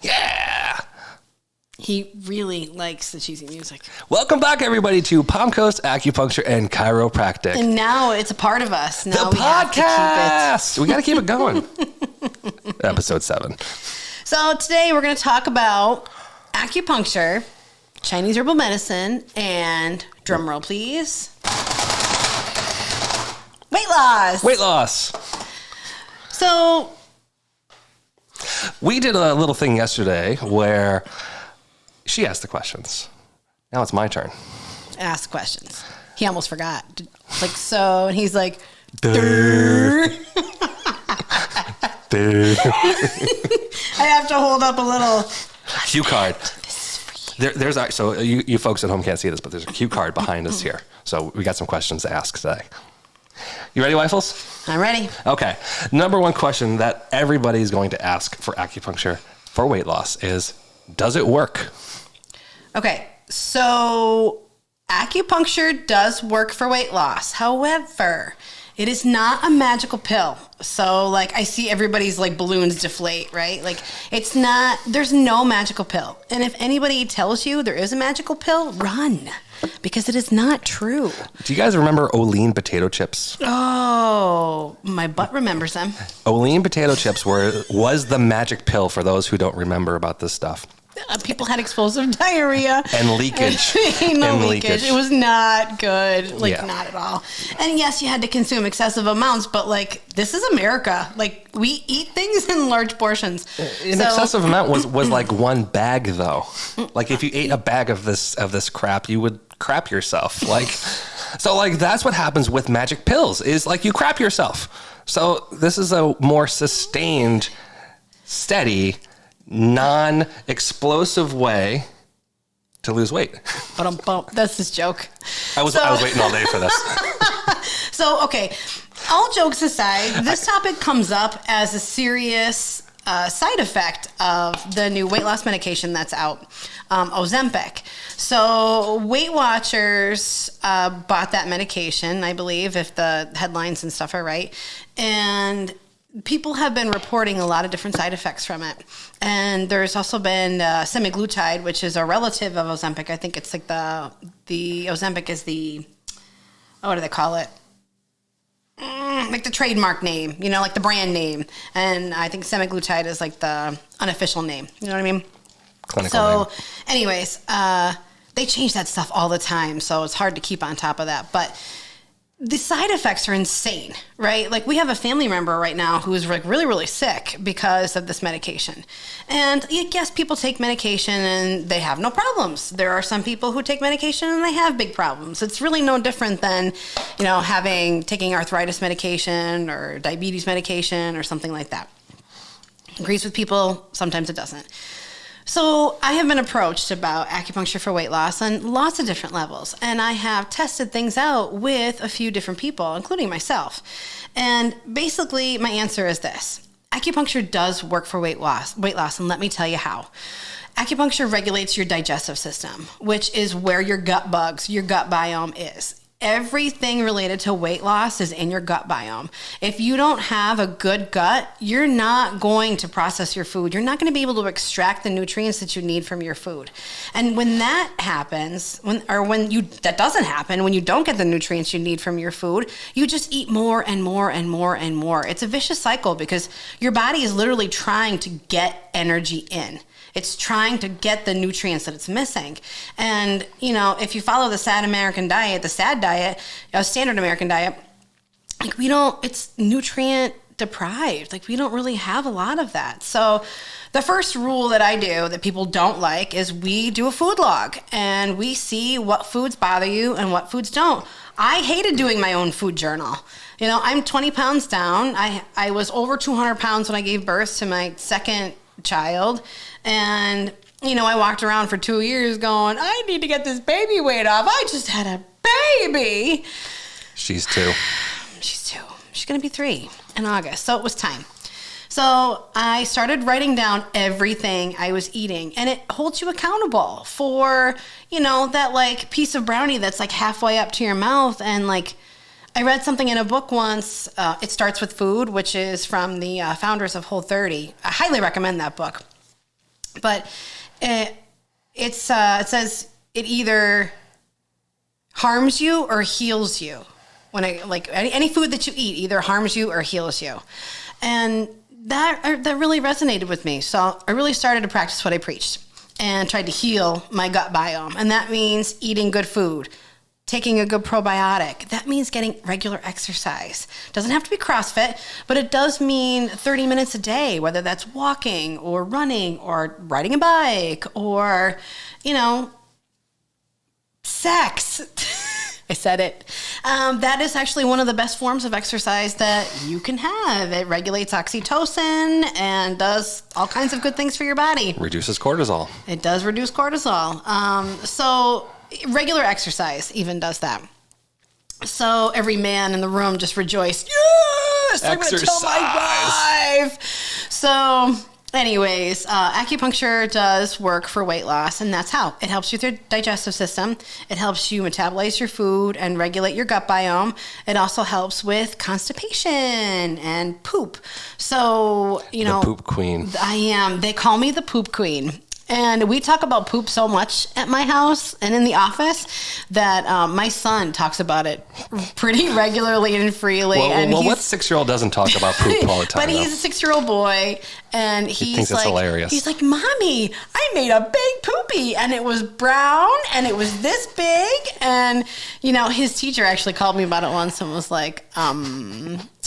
Yeah! He really likes the cheesy music. Welcome back, everybody, to Palm Coast Acupuncture and Chiropractic. And now it's a part of us. Now The we have to keep podcast! We got to keep it going. Episode 7. So today we're going to talk about acupuncture, Chinese herbal medicine, and drum roll, please. Weight loss. Weight loss. So we did a little thing yesterday where she asked the questions. Now it's my turn. ask questions. He almost forgot. Like, so, and he's like, Durr. Durr. I have to hold up a little cue card. There's so you folks at home can't see this, but there's a cue card behind us here. So we got some questions to ask today. You ready, Weifels? I'm ready. Okay. Number one question that everybody's going to ask for acupuncture for weight loss is, does it work? Okay. So acupuncture does work for weight loss. However, it is not a magical pill. So, like, I see everybody's, like, balloons deflate, right? Like, it's not, there's no magical pill. And if anybody tells you there is a magical pill, run. Because it is not true. Do you guys remember Olean potato chips? Oh, my butt remembers them. Olean potato chips was the magic pill for those who don't remember about this stuff. People had explosive diarrhea. And leakage. Leakage. It was not good. Like, Yeah. not at all. And yes, you had to consume excessive amounts, but, like, this is America. Like, we eat things in large portions. An excessive amount was like one bag, though. Like, if you ate a bag of this crap, you would crap yourself. Like, so, like, that's what happens with magic pills, is, like, you crap yourself. So this is a more sustained, steady, non-explosive way to lose weight. But that's his joke. I was waiting all day for this. So, okay, all jokes aside, this topic comes up as a serious side effect of the new weight loss medication that's out, Ozempic. So Weight Watchers bought that medication, I believe, if the headlines and stuff are right, and people have been reporting a lot of different side effects from it. And there's also been semaglutide, which is a relative of Ozempic. I think it's like the Ozempic is the, what do they call it? Like the trademark name, you know, like the brand name. And I think semaglutide is like the unofficial name. You know what I mean? Clinical name. Anyways, they change that stuff all the time. So it's hard to keep on top of that. But the side effects are insane, right? Like, we have a family member right now who's like really, really sick because of this medication. And yes, people take medication and they have no problems. There are some people who take medication and they have big problems. It's really no different than, you know, taking arthritis medication or diabetes medication or something like that. Agrees with people, sometimes it doesn't. So I have been approached about acupuncture for weight loss on lots of different levels, and I have tested things out with a few different people, including myself. And basically, my answer is this. Acupuncture does work for weight loss, and let me tell you how. Acupuncture regulates your digestive system, which is where your gut bugs, your gut biome is. Everything related to weight loss is in your gut biome. If you don't have a good gut, you're not going to process your food. You're not going to be able to extract the nutrients that you need from your food. And when that happens, that doesn't happen, when you don't get the nutrients you need from your food, you just eat more and more and more and more. It's a vicious cycle because your body is literally trying to get energy in. It's trying to get the nutrients that it's missing. And, you know, if you follow the standard American diet, like, it's nutrient deprived. Like, we don't really have a lot of that. So the first rule that I do that people don't like is we do a food log and we see what foods bother you and what foods don't. I hated doing my own food journal. You know, I'm 20 pounds down. I was over 200 pounds when I gave birth to my second child. And, you know, I walked around for 2 years going, I need to get this baby weight off. I just had a baby. She's 2. She's 2. She's going to be 3 in August. So it was time. So I started writing down everything I was eating. And it holds you accountable for, you know, that, like, piece of brownie that's, like, halfway up to your mouth. And, like, I read something in a book once. It Starts with Food, which is from the founders of Whole30. I highly recommend that book. But it says it either harms you or heals you. When any food that you eat either harms you or heals you, and that really resonated with me. So I really started to practice what I preached and tried to heal my gut biome, and that means eating good food, taking a good probiotic. That means getting regular exercise. Doesn't have to be CrossFit, but it does mean 30 minutes a day, whether that's walking or running or riding a bike or, sex. I said it. That is actually one of the best forms of exercise that you can have. It regulates oxytocin and does all kinds of good things for your body. Reduces cortisol. It does reduce cortisol. So regular exercise even does that. So every man in the room just rejoiced. Yes, I'm going to tell my wife. So anyways, acupuncture does work for weight loss, and that's how. It helps you with your digestive system. It helps you metabolize your food and regulate your gut biome. It also helps with constipation and poop. So, The poop queen. I am. They call me the poop queen. And we talk about poop so much at my house and in the office that my son talks about it pretty regularly and freely. Well, what 6-year-old doesn't talk about poop all the time? But he's a 6-year-old boy, and he thinks it's hilarious. He's like, Mommy, I made a big poopy, and it was brown, and it was this big. And, his teacher actually called me about it once and was like,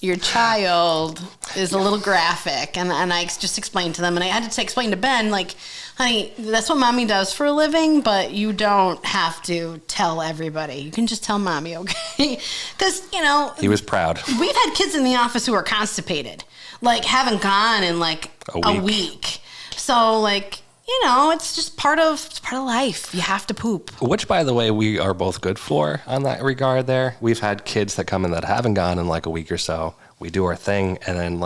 your child is a little graphic. And I just explained to them, and I had to explain to Ben, like, honey, that's what Mommy does for a living, but you don't have to tell everybody. You can just tell Mommy, okay? Because, he was proud. We've had kids in the office who are constipated, like haven't gone in like a week. So it's just part of life. You have to poop. Which, by the way, we are both good for on that regard there. We've had kids that come in that haven't gone in like a week or so. We do our thing, and then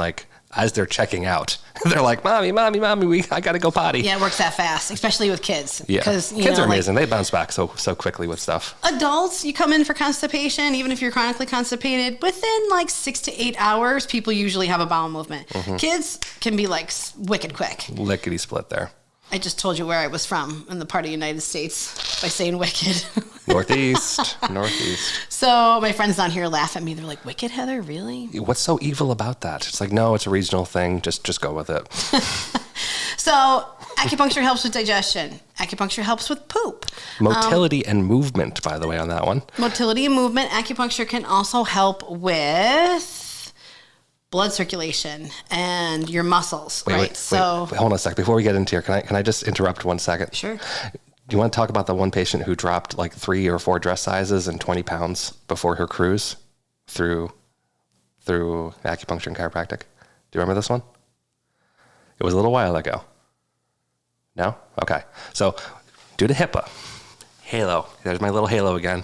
as they're checking out, they're like, Mommy, I got to go potty. Yeah, it works that fast, especially with kids. Yeah, kids are amazing. They bounce back so quickly with stuff. Adults, you come in for constipation, even if you're chronically constipated, within 6 to 8 hours, people usually have a bowel movement. Mm-hmm. Kids can be wicked quick. Lickety split there. I just told you where I was from in the part of the United States by saying wicked. Northeast. So my friends down here laugh at me. They're like, wicked, Heather? Really? What's so evil about that? It's like, no, it's a regional thing. Just go with it. So acupuncture helps with digestion. Acupuncture helps with poop. Motility and movement, by the way, on that one. Motility and movement. Acupuncture can also help with blood circulation and your muscles, right? Wait, hold on a sec. Before we get into here, can I just interrupt 1 second? Sure. Do you want to talk about the one patient who dropped 3 or 4 dress sizes and 20 pounds before her cruise through acupuncture and chiropractic? Do you remember this one? It was a little while ago. No? Okay. So due to HIPAA, Halo, there's my little Halo again.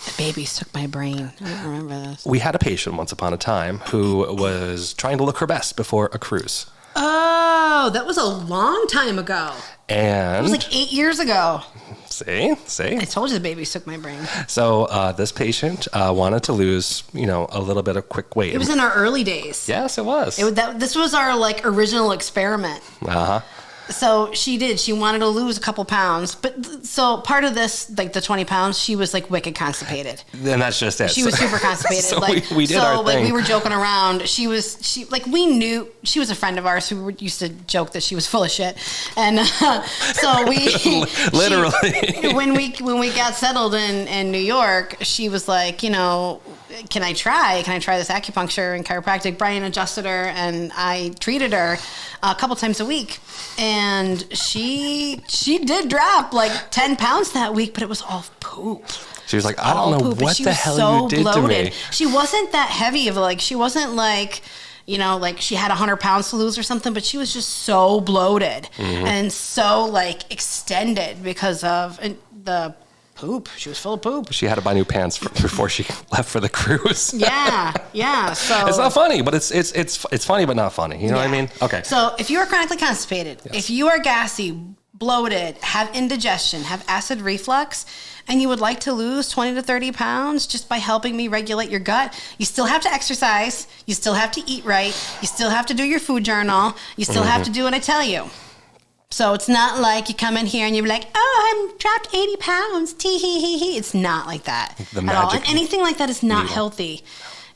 The babies took my brain. I don't remember this. We had a patient once upon a time who was trying to look her best before a cruise. Oh, that was a long time ago. And it was 8 years ago. See? I told you the babies took my brain. So this patient wanted to lose, a little bit of quick weight. It was in our early days. Yes, it was. This was our original experiment. Uh-huh. So she did. She wanted to lose a couple pounds. But so part of this, the 20 pounds, she was wicked constipated. And that's just it. She was super constipated. So we did our thing. We were joking around. We knew she was a friend of ours who used to joke that she was full of shit. And so we literally when we got settled in New York, she was like, can I try this acupuncture and chiropractic? Brian adjusted her, and I treated her a couple times a week. And she did drop 10 pounds that week, but it was all poop. She was like, I don't know what the hell you did bloated. to me. She wasn't that heavy of she wasn't she had 100 pounds to lose or something, but she was just so bloated and so extended because of the poop. She was full of poop. She had to buy new pants before she left for the cruise. Yeah. So it's not funny, but it's funny, but not funny. You know what I mean? Okay. So if you are chronically constipated, if you are gassy, bloated, have indigestion, have acid reflux, and you would like to lose 20 to 30 pounds just by helping me regulate your gut, you still have to exercise, you still have to eat right, you still have to do your food journal, you still have to do what I tell you. So it's not like you come in here and you're like, oh, I'm dropped 80 pounds, tee-hee-hee-hee. It's not like that at all. And anything like that is not healthy.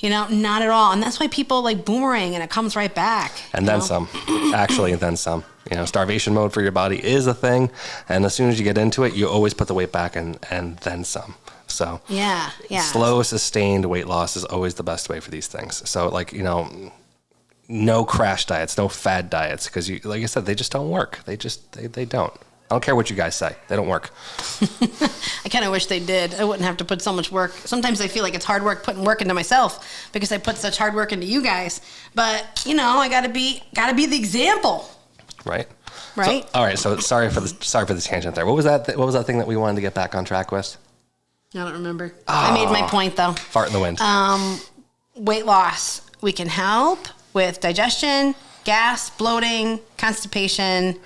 Not at all. And that's why people like boomerang and it comes right back. And then some. Actually, and then some. Starvation mode for your body is a thing. And as soon as you get into it, you always put the weight back and then some. So yeah. Slow, sustained weight loss is always the best way for these things. So no crash diets, no fad diets, because like I said, they just don't work. They don't. I don't care what you guys say. They don't work. I kind of wish they did. I wouldn't have to put so much work. Sometimes I feel like it's hard work putting work into myself because I put such hard work into you guys. But, I got to be the example. Right. Right. So, all right. So sorry for the tangent there. What was that? What was that thing that we wanted to get back on track with? I don't remember. I made my point though. Fart in the wind. Weight loss. We can help with digestion, gas, bloating, constipation,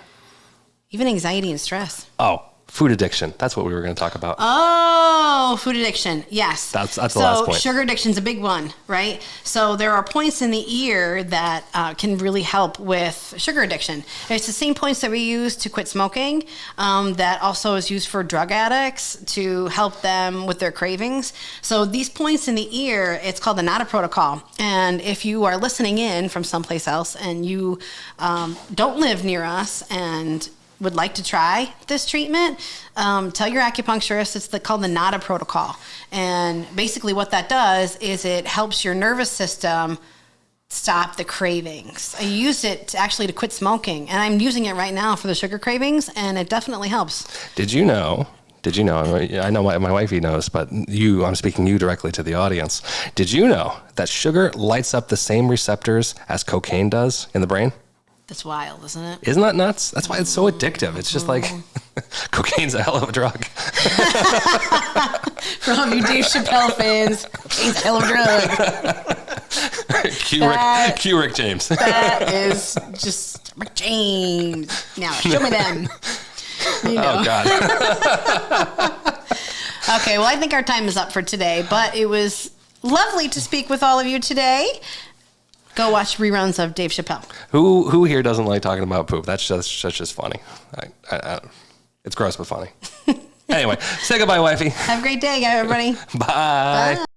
even anxiety and stress. Oh, food addiction. That's what we were going to talk about. Oh, food addiction. Yes. That's the last point. So sugar addiction is a big one, right? So there are points in the ear that can really help with sugar addiction. It's the same points that we use to quit smoking that also is used for drug addicts to help them with their cravings. So these points in the ear, it's called the NADA protocol. And if you are listening in from someplace else and you don't live near us and would like to try this treatment, tell your acupuncturist. It's called the NADA protocol. And basically what that does is it helps your nervous system stop the cravings. I used it to quit smoking, and I'm using it right now for the sugar cravings, and it definitely helps. Did you know, I know my wifey knows, but I'm speaking you directly to the audience. Did you know that sugar lights up the same receptors as cocaine does in the brain? That's wild, isn't it? Isn't that nuts? That's why it's so addictive. It's just like cocaine's a hell of a drug. For all you Dave Chappelle fans, cocaine's a hell of a drug. Cue Rick James. That is just Rick James. Now show me them. Oh God. Okay, well I think our time is up for today, but it was lovely to speak with all of you today. Go watch reruns of Dave Chappelle. Who here doesn't like talking about poop? That's just funny. It's gross but funny. Anyway, say goodbye, wifey. Have a great day, everybody. Bye.